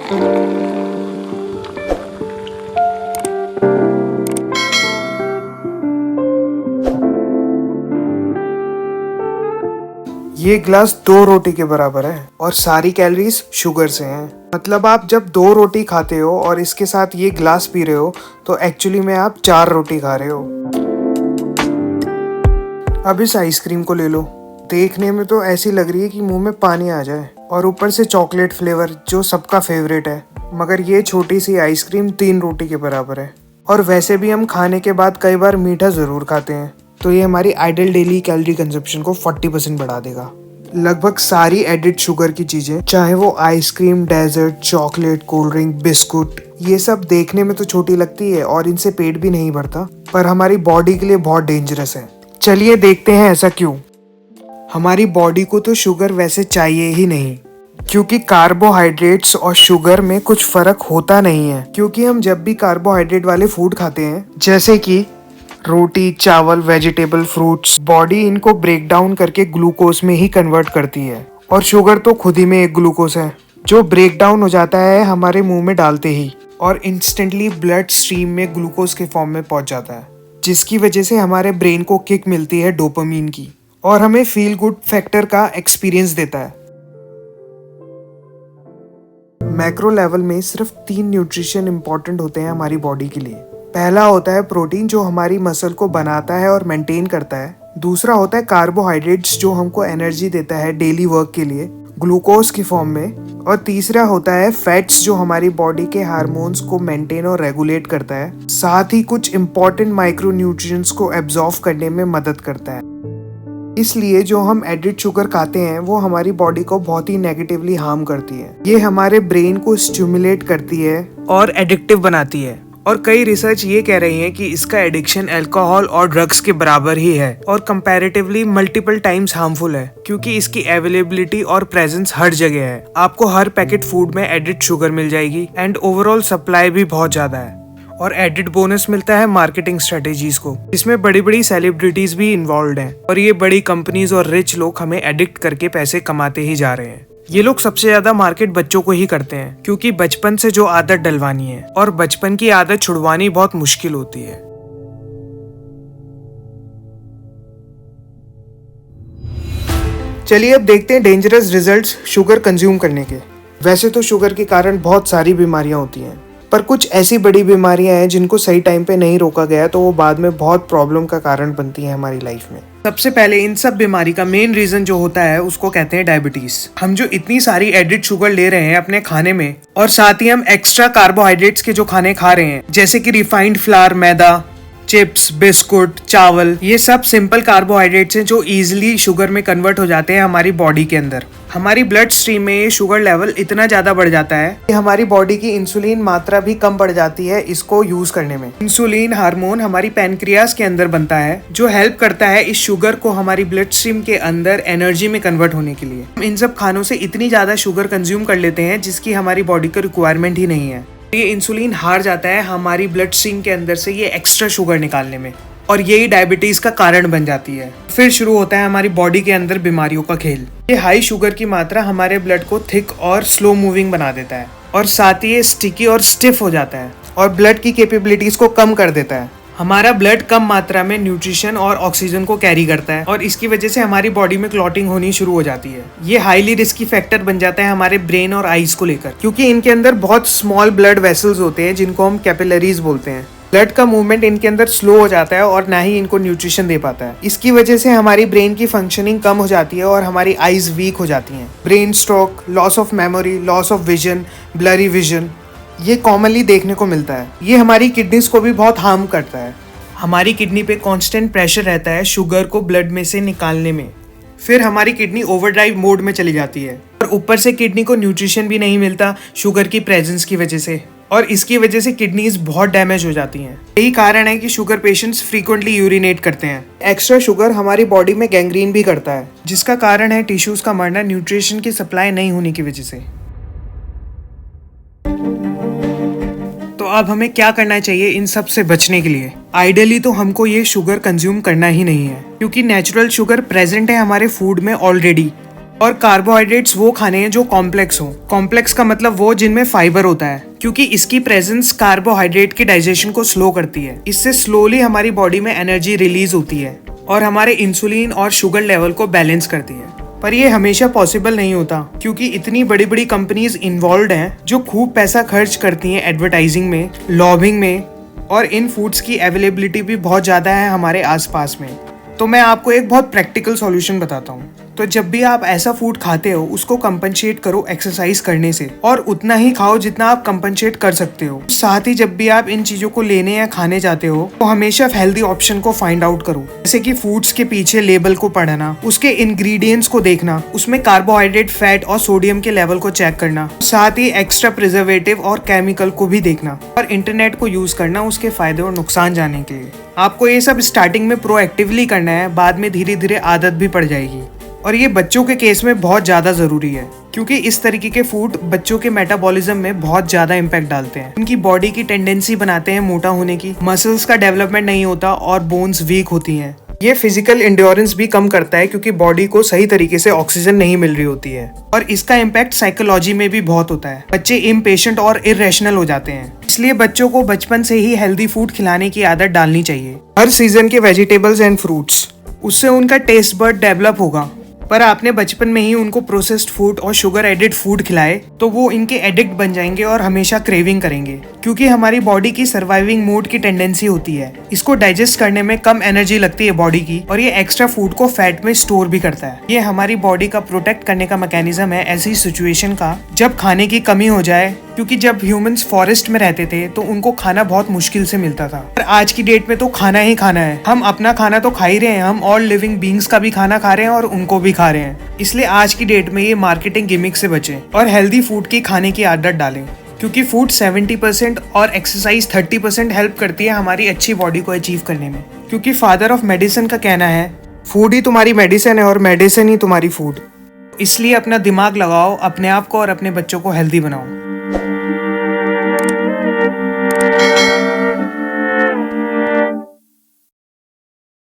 ये ग्लास 2 रोटी के बराबर है और सारी कैलोरीज शुगर से हैं। मतलब आप जब 2 रोटी खाते हो और इसके साथ ये ग्लास पी रहे हो तो एक्चुअली में आप 4 रोटी खा रहे हो। अब इस आइसक्रीम को ले लो। देखने में तो ऐसी लग रही है कि मुंह में पानी आ जाए, और ऊपर से चॉकलेट फ्लेवर जो सबका फेवरेट है। मगर ये छोटी सी आइसक्रीम 3 रोटी के बराबर है। और वैसे भी हम खाने के बाद कई बार मीठा जरूर खाते हैं, तो ये हमारी आइडियल डेली कैलोरी कंजप्शन को 40% बढ़ा देगा। लगभग सारी एडिड शुगर की चीजें, चाहे वो ice cream, dessert, chocolate, cold drink, biscuit, ये सब देखने में तो छोटी लगती है और इनसे पेट भी नहीं भरता, पर हमारी बॉडी के लिए बहुत डेंजरस है। चलिए देखते हैं ऐसा क्यों। हमारी बॉडी को तो शुगर वैसे चाहिए ही नहीं, क्योंकि कार्बोहाइड्रेट्स और शुगर में कुछ फर्क होता नहीं है। क्योंकि हम जब भी कार्बोहाइड्रेट वाले फूड खाते हैं, जैसे कि रोटी, चावल, वेजिटेबल, फ्रूट्स, बॉडी इनको ब्रेक डाउन करके ग्लूकोज में ही कन्वर्ट करती है। और शुगर तो खुद ही में एक ग्लूकोज है, जो ब्रेक डाउन हो जाता है हमारे मुंह में डालते ही, और इंस्टेंटली ब्लड स्ट्रीम में ग्लूकोज के फॉर्म में पहुंच जाता है, जिसकी वजह से हमारे ब्रेन को किक मिलती है डोपामीन की, और हमें फील गुड फैक्टर का एक्सपीरियंस देता है। मैक्रो लेवल में सिर्फ 3 न्यूट्रिशन इंपॉर्टेंट होते हैं हमारी बॉडी के लिए। पहला होता है प्रोटीन, जो हमारी मसल को बनाता है और मेंटेन करता है। दूसरा होता है कार्बोहाइड्रेट्स, जो हमको एनर्जी देता है डेली वर्क के लिए ग्लूकोज की फॉर्म में। और तीसरा होता है फैट्स, जो हमारी बॉडी के हार्मोन्स को मेंटेन और रेगुलेट करता है, साथ ही कुछ इंपॉर्टेंट माइक्रो न्यूट्रिएंट्स को एब्जॉर्ब करने में मदद करता है। इसलिए जो हम एडिड शुगर खाते हैं वो हमारी बॉडी को बहुत ही नेगेटिवली हार्म करती है। ये हमारे ब्रेन को स्टिमुलेट करती है और एडिक्टिव बनाती है। और कई रिसर्च ये कह रही है कि इसका एडिक्शन अल्कोहल और ड्रग्स के बराबर ही है, और कंपैरेटिवली मल्टीपल टाइम्स हार्मफुल है, क्योंकि इसकी अवेलेबिलिटी और प्रेजेंस हर जगह है। आपको हर पैकेट फूड में एडिड शुगर मिल जाएगी, एंड ओवरऑल सप्लाई भी बहुत ज्यादा है। और एडिड बोनस मिलता है मार्केटिंग स्ट्रेटेजीज को, इसमें बड़ी बड़ी सेलिब्रिटीज भी इन्वॉल्व हैं, और ये बड़ी कंपनीज और रिच लोग हमें एडिक्ट करके पैसे कमाते ही जा रहे हैं। ये लोग सबसे ज्यादा मार्केट बच्चों को ही करते हैं, क्योंकि बचपन से जो आदत डलवानी है, और बचपन की आदत छुड़वानी बहुत मुश्किल होती है। चलिए अब देखते हैं डेंजरस रिजल्ट्स शुगर कंज्यूम करने के। वैसे तो शुगर के कारण बहुत सारी बीमारियां होती हैं, पर कुछ ऐसी बड़ी बीमारियां हैं जिनको सही टाइम पे नहीं रोका गया तो वो बाद में बहुत प्रॉब्लम का कारण बनती है हमारी लाइफ में। सबसे पहले इन सब बीमारी का मेन रीजन जो होता है उसको कहते हैं डायबिटीज। हम जो इतनी सारी एडिड शुगर ले रहे हैं अपने खाने में, और साथ ही हम एक्स्ट्रा कार्बोहाइड्रेट्स के जो खाने खा रहे हैं, जैसे कि रिफाइंड फ्लावर, मैदा, चिप्स, बिस्कुट, चावल, ये सब सिंपल कार्बोहाइड्रेट्स हैं जो इजीली शुगर में कन्वर्ट हो जाते हैं हमारी बॉडी के अंदर। हमारी ब्लड स्ट्रीम में ये शुगर लेवल इतना ज्यादा बढ़ जाता है कि हमारी बॉडी की इंसुलिन मात्रा भी कम बढ़ जाती है इसको यूज करने में। इंसुलिन हार्मोन हमारी पैनक्रियाज के अंदर बनता है, जो हेल्प करता है इस शुगर को हमारी ब्लड स्ट्रीम के अंदर एनर्जी में कन्वर्ट होने के लिए। हम इन सब खानों से इतनी ज्यादा शुगर कंज्यूम कर लेते हैं जिसकी हमारी बॉडी को रिक्वायरमेंट ही नहीं है। ये इंसुलिन हार जाता है हमारी ब्लड स्ट्रीम के अंदर से ये एक्स्ट्रा शुगर निकालने में, और यही डायबिटीज का कारण बन जाती है। फिर शुरू होता है हमारी बॉडी के अंदर बीमारियों का खेल। ये हाई शुगर की मात्रा हमारे ब्लड को थिक और स्लो मूविंग बना देता है, और साथ ही ये स्टिकी और स्टिफ हो जाता है, और ब्लड की कैपेबिलिटीज को कम कर देता है। हमारा ब्लड कम मात्रा में न्यूट्रिशन और ऑक्सीजन को कैरी करता है, और इसकी वजह से हमारी बॉडी में क्लॉटिंग होनी शुरू हो जाती है। ये हाईली रिस्की फैक्टर बन जाता है हमारे ब्रेन और आईज को लेकर, क्योंकि इनके अंदर बहुत स्मॉल ब्लड वेसल्स होते हैं जिनको हम कैपिलरीज बोलते हैं। ब्लड का मूवमेंट इनके अंदर स्लो हो जाता है और ना ही इनको न्यूट्रिशन दे पाता है। इसकी वजह से हमारी ब्रेन की फंक्शनिंग कम हो जाती है और हमारी आईज वीक हो जाती हैं। Brain stroke, loss of memory, loss of vision, blurry vision, ये कॉमनली देखने को मिलता है। ये हमारी किडनीज को भी बहुत हार्म करता है। हमारी किडनी पे कांस्टेंट प्रेशर रहता है शुगर को ब्लड में से निकालने में। फिर हमारी किडनी ओवरड्राइव मोड में चली जाती है, और ऊपर से किडनी को न्यूट्रिशन भी नहीं मिलता शुगर की प्रेजेंस की वजह से, और इसकी वजह से किडनीज बहुत डैमेज हो जाती हैं। यही कारण है कि शुगर पेशेंट्स फ्रीक्वेंटली यूरिनेट करते हैं। एक्स्ट्रा शुगर हमारी बॉडी में गैंग्रीन भी करता है, जिसका कारण है टिश्यूज का मरना न्यूट्रिशन की सप्लाई नहीं होने की वजह से। तो अब हमें क्या करना चाहिए इन सब से बचने के लिए? आइडियली तो हमको ये शुगर कंज्यूम करना ही नहीं है, क्योंकि नेचुरल शुगर प्रेजेंट है हमारे फूड में ऑलरेडी, और कार्बोहाइड्रेट्स वो खाने हैं जो कॉम्प्लेक्स हो। कॉम्प्लेक्स का मतलब वो जिनमें फाइबर होता है, क्योंकि इसकी प्रेजेंस कार्बोहाइड्रेट के डाइजेशन को स्लो करती है। इससे स्लोली हमारी बॉडी में एनर्जी रिलीज होती है और हमारे इंसुलिन और शुगर लेवल को बैलेंस करती है। पर ये हमेशा पॉसिबल नहीं होता, क्योंकि इतनी बड़ी बड़ी कंपनीज इन्वॉल्व हैं जो खूब पैसा खर्च करती हैं एडवर्टाइजिंग में, लॉबिंग में, और इन फूड्स की अवेलेबिलिटी भी बहुत ज़्यादा है हमारे आसपास में। तो मैं आपको एक बहुत प्रैक्टिकल सॉल्यूशन बताता हूँ। तो जब भी आप ऐसा फूड खाते हो उसको कंपनसेट करो एक्सरसाइज करने से, और उतना ही खाओ जितना आप कंपनसेट कर सकते हो। साथ ही जब भी आप इन चीजों को लेने या खाने जाते हो तो हमेशा हेल्दी ऑप्शन को फाइंड आउट करो, जैसे कि फूड्स के पीछे लेबल को पढ़ना, उसके इंग्रेडिएंट्स को देखना, उसमें कार्बोहाइड्रेट, फैट और सोडियम के लेवल को चेक करना, साथ ही एक्स्ट्रा प्रिजर्वेटिव और केमिकल को भी देखना, और इंटरनेट को यूज करना उसके फायदे और नुकसान जानने के लिए। आपको ये सब स्टार्टिंग में प्रोएक्टिवली करना है, बाद में धीरे धीरे आदत भी पड़ जाएगी। और ये बच्चों के केस में बहुत ज़्यादा ज़रूरी है, क्योंकि इस तरीके के फूड बच्चों के मेटाबॉलिज्म में बहुत ज़्यादा इम्पैक्ट डालते हैं। उनकी बॉडी की टेंडेंसी बनाते हैं मोटा होने की, मसल्स का डेवलपमेंट नहीं होता और बोन्स वीक होती हैं। ये फिजिकल इंड्योरेंस भी कम करता है, क्योंकि बॉडी को सही तरीके से ऑक्सीजन नहीं मिल रही होती है। और इसका इम्पैक्ट साइकोलॉजी में भी बहुत होता है। बच्चे इम्पेशेंट और इरेशनल हो जाते हैं। इसलिए बच्चों को बचपन से ही हेल्दी फूड खिलाने की आदत डालनी चाहिए। हर सीजन के वेजिटेबल्स एंड फ्रूट्स, उससे उनका टेस्ट बड डेवलप होगा। पर आपने बचपन में ही उनको प्रोसेस्ड फूड और शुगर एडेड फूड खिलाए तो वो इनके एडिक्ट बन जाएंगे और हमेशा क्रेविंग करेंगे, क्योंकि हमारी बॉडी की सर्वाइविंग मोड की टेंडेंसी होती है। इसको डाइजेस्ट करने में कम एनर्जी लगती है बॉडी की, और ये एक्स्ट्रा फूड को फैट में स्टोर भी करता है। ये हमारी बॉडी का प्रोटेक्ट करने का मैकेनिज्म है ऐसी सिचुएशन का जब खाने की कमी हो जाए, क्योंकि जब ह्यूमंस फॉरेस्ट में रहते थे तो उनको खाना बहुत मुश्किल से मिलता था। पर आज की डेट में तो खाना ही खाना है। हम अपना खाना तो खा ही रहे हैं, हम ऑल लिविंग बींग्स का भी खाना खा रहे हैं और उनको भी खा रहे हैं। इसलिए आज की डेट में ये मार्केटिंग गिमिक से बचें और हेल्दी फूड की खाने की आदत डालें, क्योंकि फूड 70% और एक्सरसाइज 30% हेल्प करती है हमारी अच्छी बॉडी को अचीव करने में। क्योंकि फादर ऑफ मेडिसिन का कहना है, फूड ही तुम्हारी मेडिसिन है और मेडिसिन ही तुम्हारी फूड। इसलिए अपना दिमाग लगाओ, अपने आप को और अपने बच्चों को हेल्दी बनाओ।